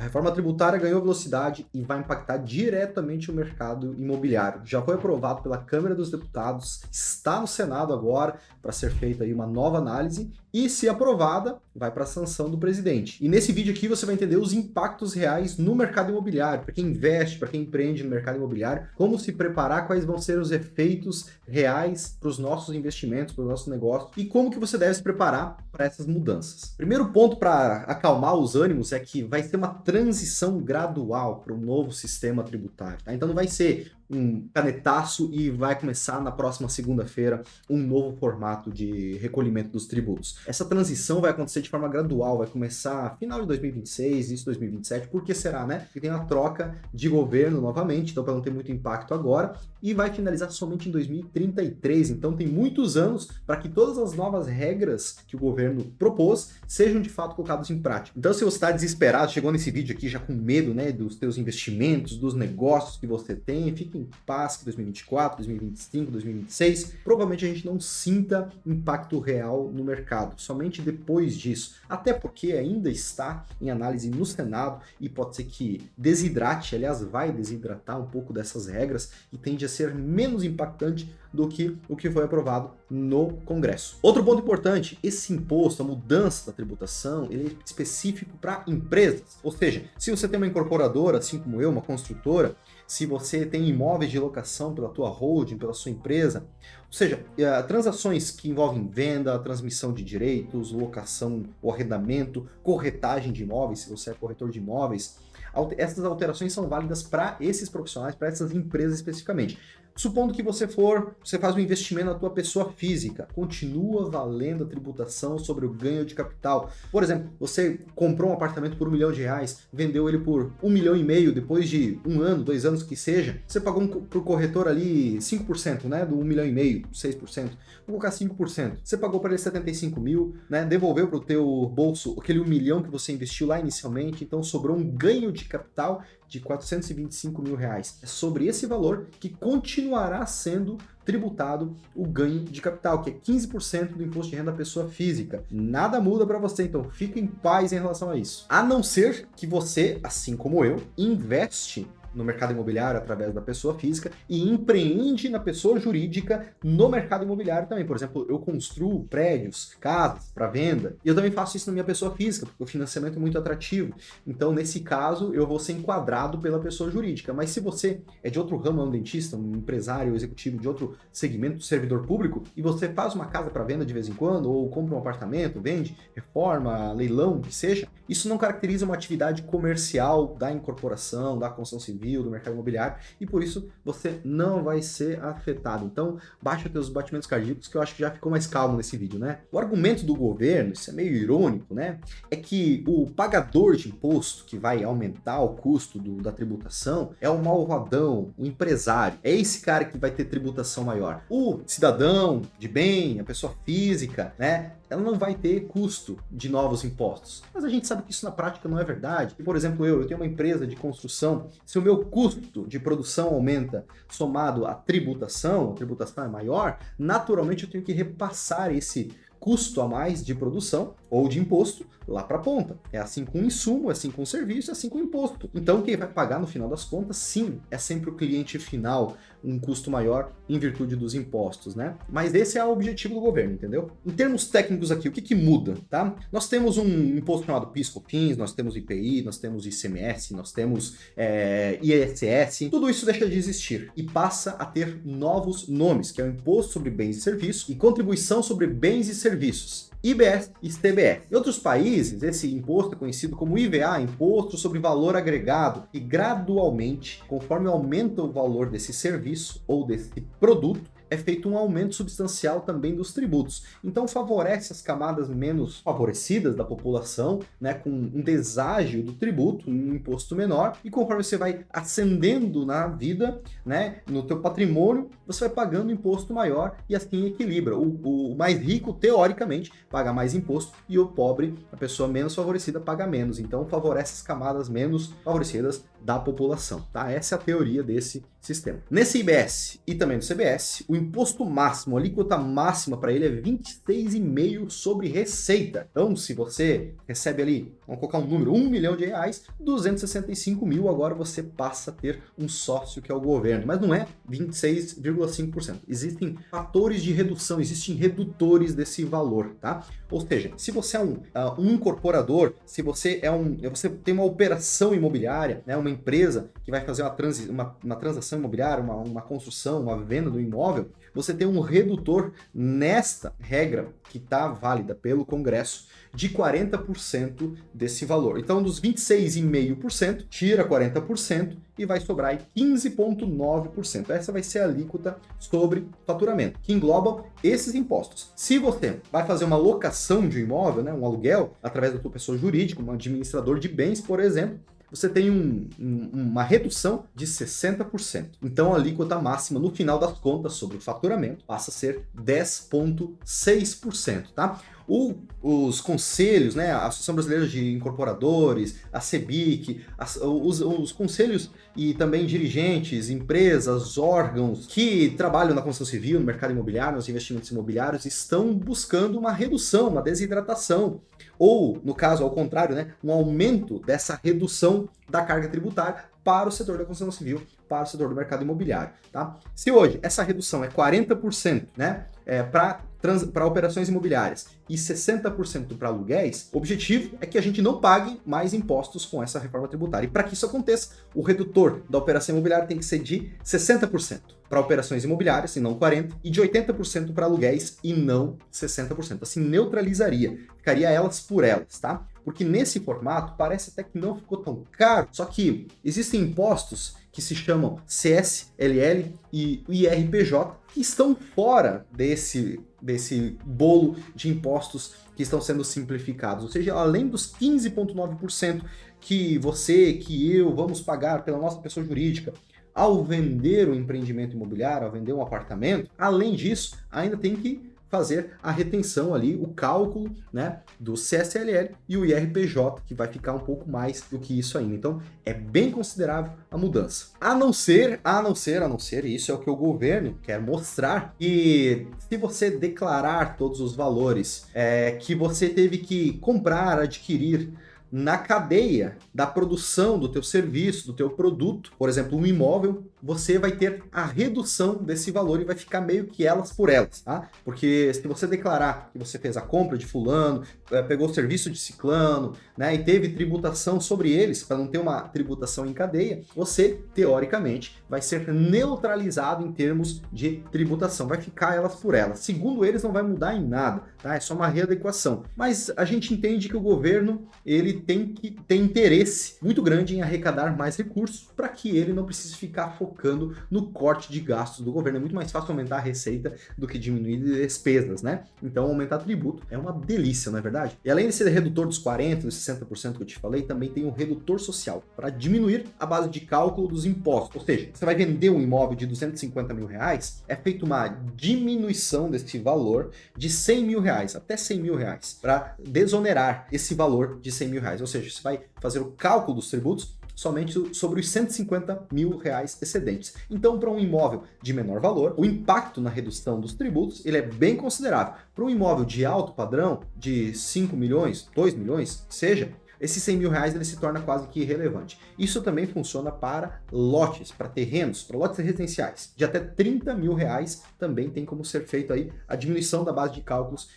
reforma tributária ganhou velocidade e vai impactar diretamente o mercado imobiliário. Já foi aprovado pela Câmara dos Deputados, está no Senado agora para ser feita aí uma nova análise e, se aprovada, vai para a sanção do presidente. E nesse vídeo aqui você vai entender os impactos reais no mercado imobiliário, para quem investe, para quem empreende no mercado imobiliário, como se preparar, quais vão ser os efeitos reais para os nossos investimentos, para o nosso negócio e como que você deve se preparar para essas mudanças. Primeiro ponto para acalmar os ânimos é que vai ser uma transição gradual para um novo sistema tributário, tá? Então não vai ser um canetaço e vai começar na próxima segunda-feira um novo formato de recolhimento dos tributos. Essa transição vai acontecer de forma gradual, vai começar final de 2026, início de 2027, por que será, né? Porque tem a troca de governo novamente, então para não ter muito impacto agora, e vai finalizar somente em 2033, então tem muitos anos para que todas as novas regras que o governo propôs sejam de fato colocadas em prática. Então se você está desesperado, chegou nesse vídeo aqui já com medo, né, dos teus investimentos, dos negócios que você tem, fique em paz que 2024, 2025, 2026, provavelmente a gente não sinta impacto real no mercado, somente depois disso, até porque ainda está em análise no Senado e pode ser que desidrate, aliás, vai desidratar um pouco dessas regras e tende a ser menos impactante do que o que foi aprovado no Congresso. Outro ponto importante, esse imposto, a mudança da tributação, ele é específico para empresas, ou seja, se você tem uma incorporadora, assim como eu, uma construtora, se você tem imóveis de locação pela tua holding, pela sua empresa, ou seja, transações que envolvem venda, transmissão de direitos, locação ou arrendamento, corretagem de imóveis, se você é corretor de imóveis, essas alterações são válidas para esses profissionais, para essas empresas especificamente. Supondo que você faz um investimento na tua pessoa física, continua valendo a tributação sobre o ganho de capital. Por exemplo, você comprou um apartamento por R$1 milhão, vendeu ele por R$1,5 milhão, depois de 1 ano, 2 anos que seja, você pagou para o corretor ali 5%, né, do R$1,5 milhão, 6%, vou colocar 5%. Você pagou para ele 75 mil, né, devolveu para o teu bolso aquele 1 milhão que você investiu lá inicialmente, então sobrou um ganho de capital de R$425 mil. É sobre esse valor que continuará sendo tributado o ganho de capital, que é 15% do imposto de renda da pessoa física. Nada muda para você, então fique em paz em relação a isso. A não ser que você, assim como eu, investe no mercado imobiliário através da pessoa física e empreende na pessoa jurídica no mercado imobiliário também. Por exemplo, eu construo prédios, casas para venda e eu também faço isso na minha pessoa física, porque o financiamento é muito atrativo. Então, nesse caso, eu vou ser enquadrado pela pessoa jurídica. Mas se você é de outro ramo, é um dentista, um empresário executivo de outro segmento do servidor público e você faz uma casa para venda de vez em quando ou compra um apartamento, vende, reforma, leilão, o que seja, isso não caracteriza uma atividade comercial da incorporação, da construção civil, do mercado imobiliário, e por isso você não vai ser afetado. Então, baixa teus batimentos cardíacos, que eu acho que já ficou mais calmo nesse vídeo, né? O argumento do governo, isso é meio irônico, né? É que o pagador de imposto, que vai aumentar o custo da tributação, é o malvadão, o empresário. É esse cara que vai ter tributação maior. O cidadão de bem, a pessoa física, né? Ela não vai ter custo de novos impostos. Mas a gente sabe que isso na prática não é verdade. Por exemplo, eu tenho uma empresa de construção, se o meu custo de produção aumenta somado à tributação, a tributação é maior, naturalmente eu tenho que repassar esse custo a mais de produção ou de imposto lá para a ponta. É assim com o insumo, é assim com o serviço, é assim com o imposto. Então quem vai pagar no final das contas, sim, é sempre o cliente final, um custo maior em virtude dos impostos, né? Mas esse é o objetivo do governo, entendeu? Em termos técnicos aqui, o que muda, tá? Nós temos um imposto chamado PIS/COFINS, nós temos IPI, nós temos ICMS, nós temos ISS, tudo isso deixa de existir e passa a ter novos nomes, que é o Imposto sobre Bens e Serviços e Contribuição sobre Bens e Serviços. IBS e CBS. Em outros países, esse imposto é conhecido como IVA, Imposto sobre Valor Agregado, e gradualmente, conforme aumenta o valor desse serviço ou desse produto, é feito um aumento substancial também dos tributos. Então favorece as camadas menos favorecidas da população, né, com um deságio do tributo, um imposto menor, e conforme você vai ascendendo na vida, né, no teu patrimônio, você vai pagando imposto maior e assim equilibra. O mais rico, teoricamente, paga mais imposto e o pobre, a pessoa menos favorecida, paga menos. Então favorece as camadas menos favorecidas da população, tá? Essa é a teoria desse sistema. Nesse IBS e também no CBS, o imposto máximo, a alíquota máxima para ele é 26,5% sobre receita. Então, se você recebe ali, vamos colocar um número, R$1 milhão, 265 mil, agora você passa a ter um sócio que é o governo. Mas não é 26,5%. Existem fatores de redução, existem redutores desse valor, tá? Ou seja, se você é um incorporador, se você você tem uma operação imobiliária, né, uma empresa que vai fazer uma transação imobiliária, uma construção, uma venda do imóvel, você tem um redutor nesta regra que está válida pelo Congresso de 40% desse valor. Então, dos 26,5%, tira 40% e vai sobrar aí 15,9%. Essa vai ser a alíquota sobre faturamento, que engloba esses impostos. Se você vai fazer uma locação de um imóvel, né, um aluguel, através da sua pessoa jurídica, um administrador de bens, por exemplo, você tem uma redução de 60%. Então, a alíquota máxima, no final das contas, sobre o faturamento, passa a ser 10,6%, tá? Os conselhos, né, a Associação Brasileira de Incorporadores, a CEBIC, os conselhos e também dirigentes, empresas, órgãos que trabalham na construção civil, no mercado imobiliário, nos investimentos imobiliários, estão buscando uma redução, uma desidratação, ou, no caso, ao contrário, né, um aumento dessa redução da carga tributária para o setor da construção civil, para o setor do mercado imobiliário, tá? Se hoje essa redução é 40%, né, para operações imobiliárias e 60% para aluguéis, o objetivo é que a gente não pague mais impostos com essa reforma tributária. E para que isso aconteça, o redutor da operação imobiliária tem que ser de 60% para operações imobiliárias e não 40%, e de 80% para aluguéis e não 60%. Assim, neutralizaria, ficaria elas por elas, tá? Porque nesse formato parece até que não ficou tão caro, só que existem impostos que se chamam CSLL e IRPJ, que estão fora desse bolo de impostos que estão sendo simplificados. Ou seja, além dos 15,9% que você, que eu vamos pagar pela nossa pessoa jurídica ao vender um empreendimento imobiliário, ao vender um apartamento, além disso, ainda tem que fazer a retenção ali, o cálculo, né, do CSLL e o IRPJ, que vai ficar um pouco mais do que isso ainda. Então, é bem considerável a mudança. A não ser, e isso é o que o governo quer mostrar, que se você declarar todos os valores que você teve que comprar, adquirir na cadeia da produção do teu serviço, do teu produto, por exemplo, um imóvel, você vai ter a redução desse valor e vai ficar meio que elas por elas, tá? Porque se você declarar que você fez a compra de fulano, pegou o serviço de ciclano, né, e teve tributação sobre eles, para não ter uma tributação em cadeia, você, teoricamente, vai ser neutralizado em termos de tributação, vai ficar elas por elas. Segundo eles, não vai mudar em nada, tá? É só uma readequação. Mas a gente entende que o governo, ele tem que ter interesse muito grande em arrecadar mais recursos para que ele não precise ficar focando no corte de gastos do governo. É muito mais fácil aumentar a receita do que diminuir despesas, né? Então, aumentar tributo é uma delícia, não é verdade? E além desse redutor dos 40%, dos 60% que eu te falei, também tem um redutor social para diminuir a base de cálculo dos impostos. Ou seja, você vai vender um imóvel de 250 mil reais, é feita uma diminuição desse valor de 100 mil reais, até 100 mil reais, para desonerar esse valor de 100 mil reais. Ou seja, você vai fazer o cálculo dos tributos somente sobre os 150 mil reais excedentes. Então, para um imóvel de menor valor, o impacto na redução dos tributos ele é bem considerável. Para um imóvel de alto padrão, de 5 milhões, 2 milhões, seja, esses 100 mil reais ele se torna quase que irrelevante. Isso também funciona para lotes, para terrenos, para lotes residenciais. De até 30 mil reais também tem como ser feito aí a diminuição da base de cálculos,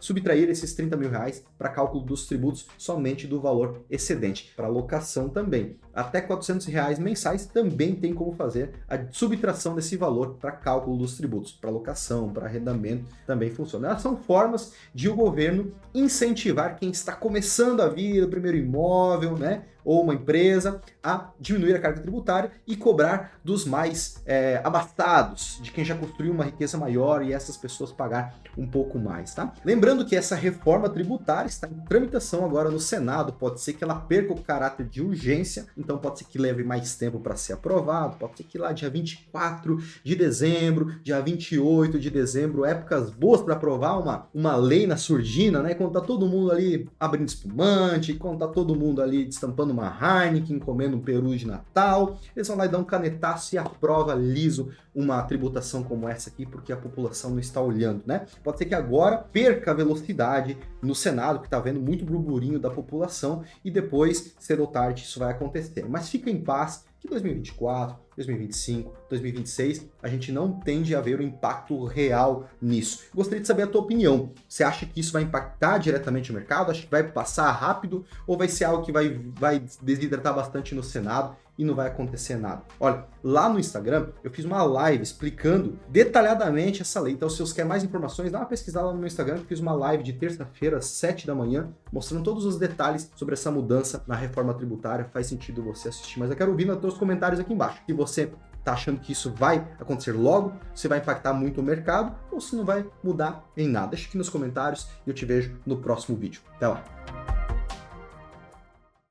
subtrair esses 30 mil reais para cálculo dos tributos somente do valor excedente. Para locação também. Até 400 reais mensais também tem como fazer a subtração desse valor para cálculo dos tributos. Para locação, para arrendamento também funciona. Elas são formas de o governo incentivar quem está começando a vir o primeiro imóvel, né? Ou uma empresa, a diminuir a carga tributária e cobrar dos mais abastados, de quem já construiu uma riqueza maior e essas pessoas pagar um pouco mais, tá? Lembrando Lembrando que essa reforma tributária está em tramitação agora no Senado, pode ser que ela perca o caráter de urgência, então pode ser que leve mais tempo para ser aprovado, pode ser que lá dia 24 de dezembro, dia 28 de dezembro, épocas boas para aprovar uma lei na surdina, né? Quando tá todo mundo ali abrindo espumante, quando tá todo mundo ali destampando uma Heineken, comendo um peru de Natal, eles vão lá e dão um canetaço e aprova liso uma tributação como essa aqui, porque a população não está olhando, né? Pode ser que agora perca a velocidade no Senado, que está vendo muito burburinho da população, e depois, cedo ou tarde, isso vai acontecer. Mas fica em paz que 2024, 2025, 2026, a gente não tende a ver o impacto real nisso. Gostaria de saber a tua opinião. Você acha que isso vai impactar diretamente o mercado? Acha que vai passar rápido? Ou vai ser algo que vai desidratar bastante no Senado e não vai acontecer nada? Olha, lá no Instagram, eu fiz uma live explicando detalhadamente essa lei. Então, se você quer mais informações, dá uma pesquisada lá no meu Instagram. Eu fiz uma live de terça-feira, às 7 da manhã, mostrando todos os detalhes sobre essa mudança na reforma tributária. Faz sentido você assistir, mas eu quero ouvir nos teus comentários aqui embaixo. Se você tá achando que isso vai acontecer logo, se vai impactar muito o mercado, ou se não vai mudar em nada. Deixa aqui nos comentários e eu te vejo no próximo vídeo. Até lá!